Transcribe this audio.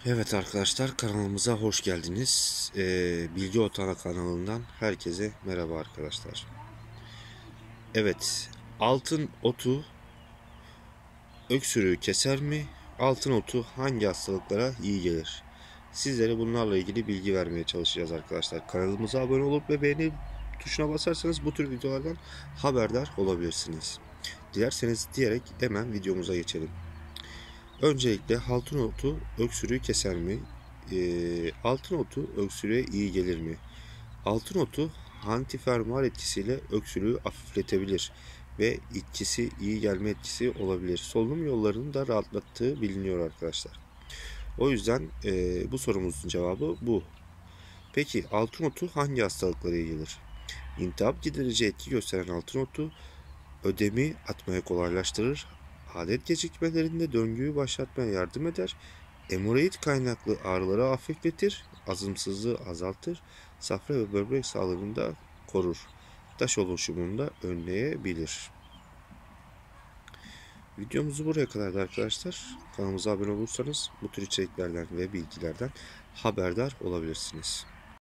Evet arkadaşlar, kanalımıza hoş geldiniz. Bilgi Otağı kanalından herkese merhaba arkadaşlar. Evet, altın otu öksürüğü keser mi? Altın otu hangi hastalıklara iyi gelir? Sizlere bunlarla ilgili bilgi vermeye çalışacağız arkadaşlar. Kanalımıza abone olup ve beğeni tuşuna basarsanız bu tür videolardan haberdar olabilirsiniz. Dilerseniz diyerek hemen videomuza geçelim. Öncelikle altın otu öksürüğü keser mi? Altın otu öksürüğe iyi gelir mi? Altın otu antifermuar etkisiyle öksürüğü hafifletebilir ve etkisi iyi gelme etkisi olabilir. Solunum yollarını da rahatlattığı biliniyor arkadaşlar. O yüzden bu sorumuzun cevabı bu. Peki altın otu hangi hastalıklara iyi gelir? İltihap giderici etki gösteren altın otu ödemi atmaya kolaylaştırır, adet gecikmelerinde döngüyü başlatmaya yardım eder, hemoroid kaynaklı ağrıları hafifletir, azımsızlığı azaltır, safra ve böbrek sağlığını da korur. Taş oluşumunu da önleyebilir. Videomuzu buraya kadardı arkadaşlar. Kanalımıza abone olursanız bu tür içeriklerden ve bilgilerden haberdar olabilirsiniz.